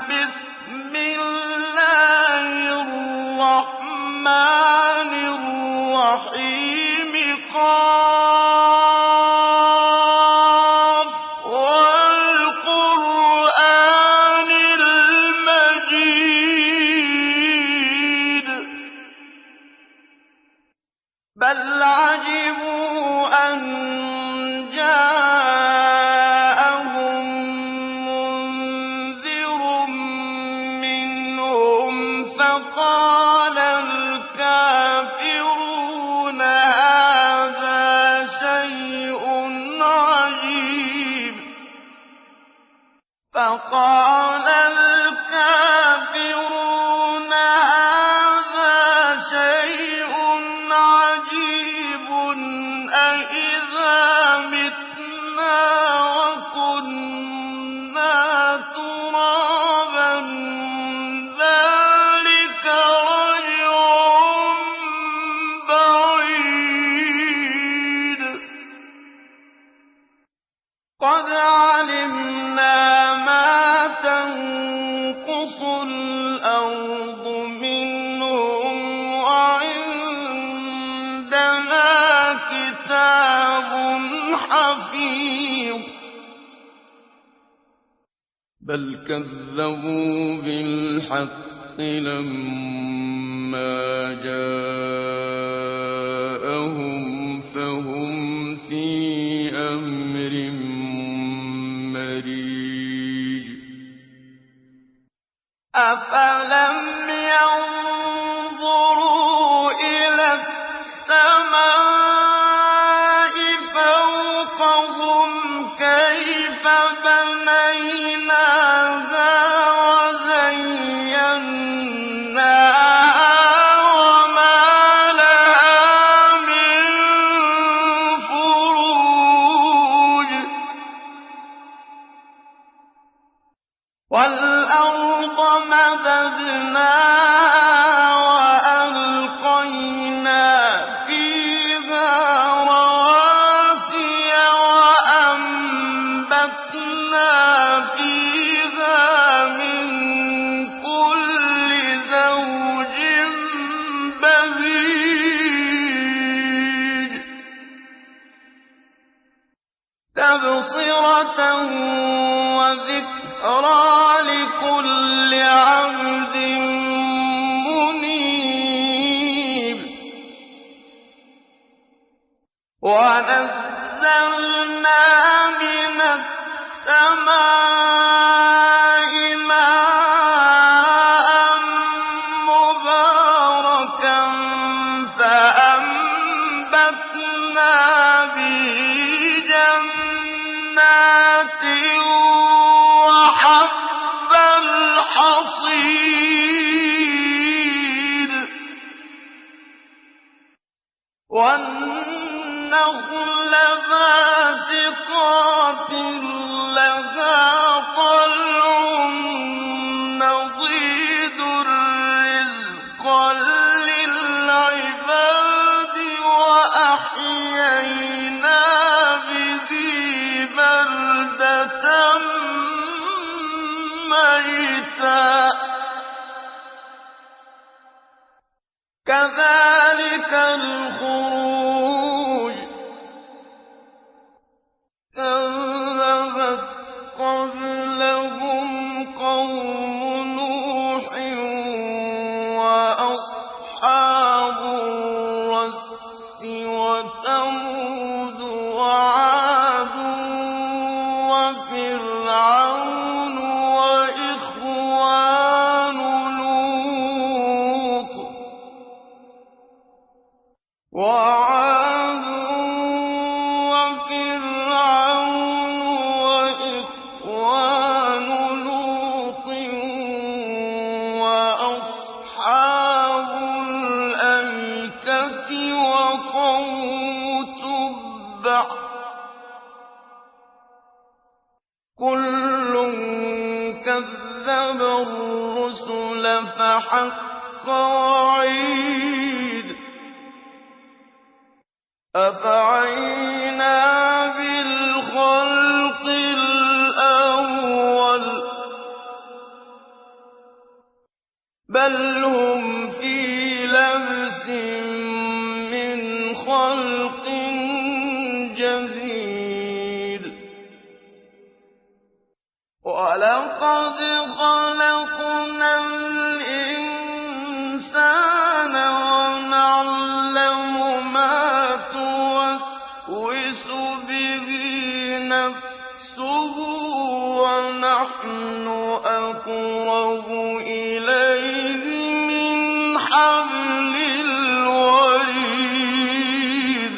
بسم الله الرحمن الرحيم قاف والقرآن المجيد بل عجبوا أن جاءهم منذر منهم فقال الكافرون هذا شيء عجيب أإذا متنا وكنا ترابا ذلك رجع بعيد قد علمنا ما تنقص الأرض منهم وعندنا كتاب حفيظ بل كذبوا بالحق لما جاءهم فهم في أمر مريج أفلم ينظروا إلى السماء فوقهم كيف بنيناها وزيناها وما لها من فروج والأرض مددناها وألقينا فيها رواسي وأنبتنا فيها من كل زوج بهيج تبصرة وذكرى لكل عبد منيب ونزلنا من السماء ماء مباركا فأنبتنا به جنات وحب الحصيد والنخل باسقات لها طلع نضيد رزقا للعباد وأحيينا به بلدة ميتا كذلك الخروج كذبت قبلهم قوم نوح وأصحاب الرس وثمود وعاد وفرعون وإخوان لوط وعاد وفرعون وإخوان لوط وأصحاب الأيكة وقوم تبع كل كذب الرسل فحق وعيد أفعينا بالخلق الأول بل هم في لبس من خلق جديد ولقد خلقنا الإنسان ونعلم ما توسوس به نفسه ونحن أقرب إليه من حبل الوريد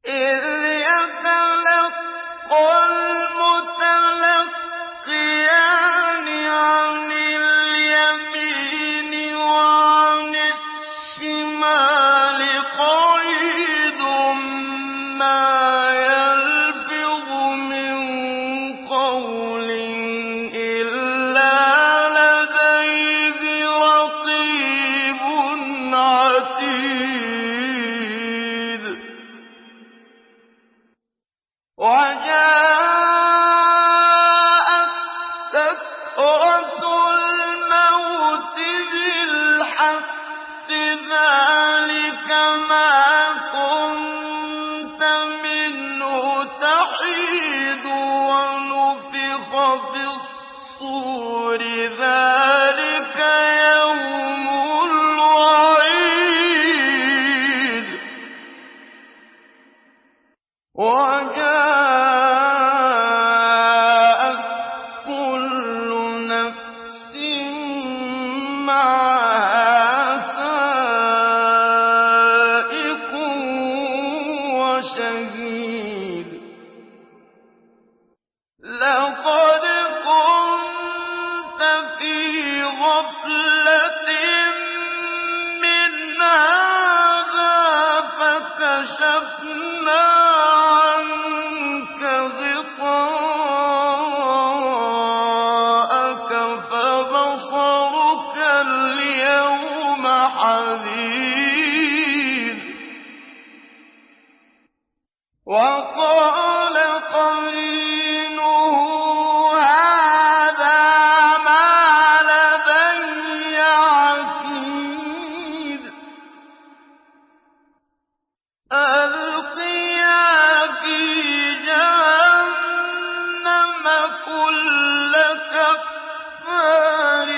إذ يتلقى المتلقيان عن اليمين وعن الشمال قعيد ما يلفظ من قول إلا لديه رقيب عتيد وجاءت سكرة الموت بالحق ذلك ما كنت منه تحيد ونفخ في الصور ذلك يوم الوعيد وجاءت كل نفس معها سائق وشهيد لقد كنت في غفلة من هذا فكشفنا عنك غطاءك فبصرك اليوم حديد وقال قرينه هذا ما لدي عتيد ألقيا في جهنم كل كفار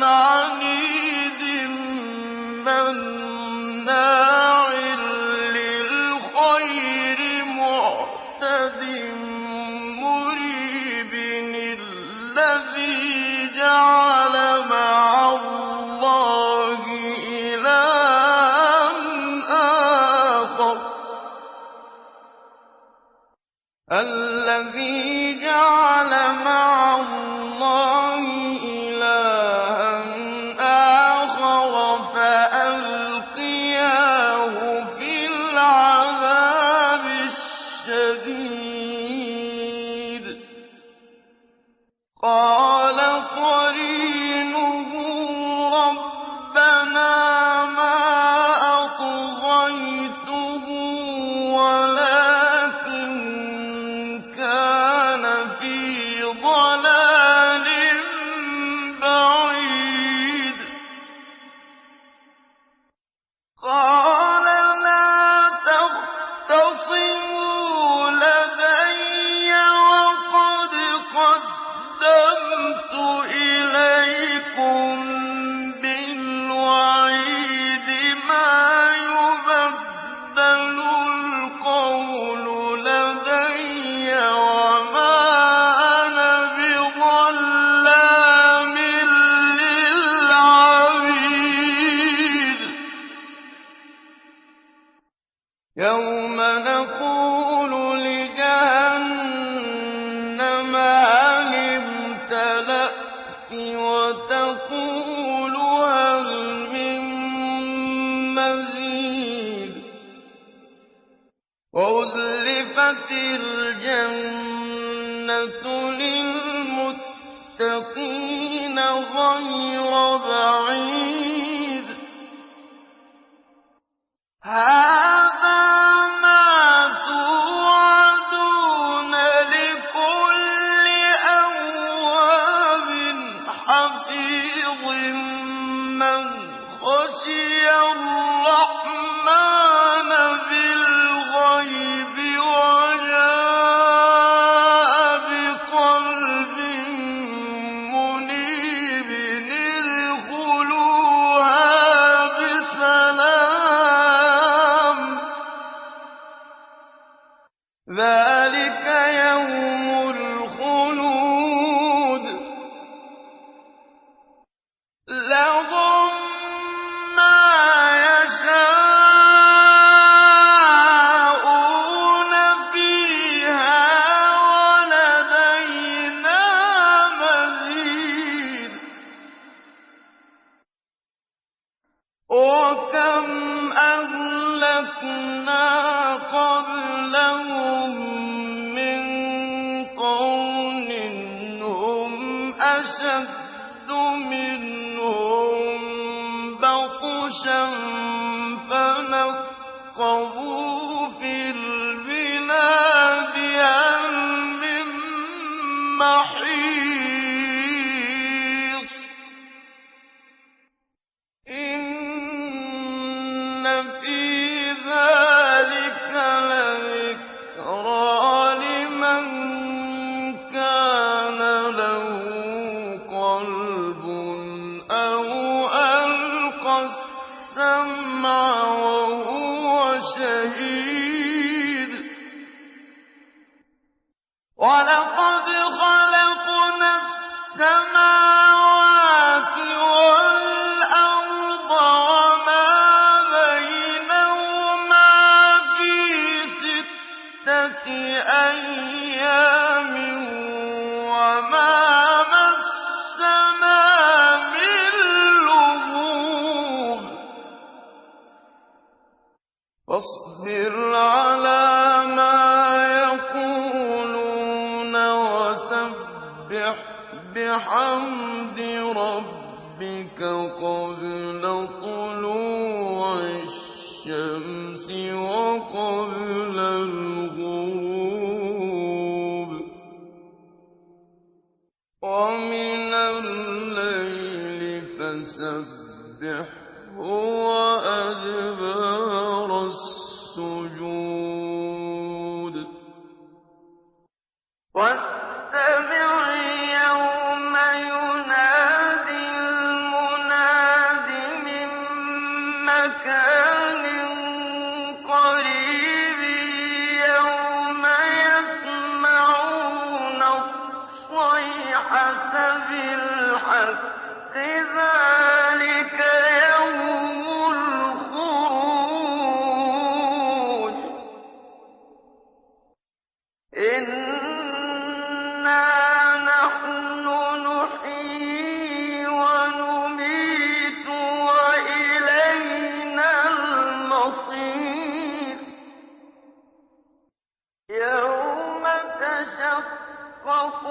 عنيد مناع للخير معتد مريب الذي جعل مع الله إلها آخر الذي جعل مع الله إلها آخر فألقياه في العذاب الشديد قال قرينه ربنا ما أطغيته ولكن كان في ضلال بعيد قال لا تختصموا لدي وقد قدمت إليكم بالوعيد ما يبدل القول لدي وما أنا بظلام للعبيد يوم نقول لجهنم هل امتلأت وتقول هل من مزيد وأزلفت الجنة للمتقين غير بعيد هذا ما توعدون لكل أواب حفيظ أشد منهم بطشا فنقبوا في البلاد هل من محيص إن في ذلك لذكرى لمن كان له قلب أو ألقى السمع وهو شهيد ولقد خلقنا السماوات والأرض وما بينهما في 6 أيام وما مسنا من لغوب فاصبر على ما يقولون وسبح بحمد ربك قبل طلوع الشمس وقبل الغروب ومن الليل فسبحه وأدبار السجود واستمع يوم ينادي المناد من مكان قريب يوم يسمعون الصيحة بالحق ذلك يوم الخروج إنا نحن نحيي ونميت وإلينا المصير يوم تشقق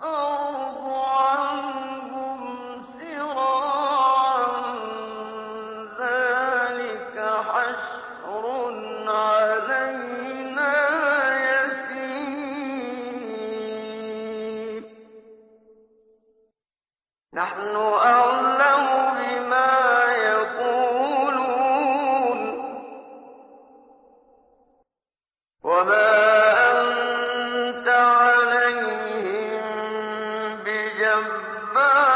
الأرض عنهم سراعا ذلك حشر علينا يسير نحن أعلم بما يقولون وما أنت عليهم بجبار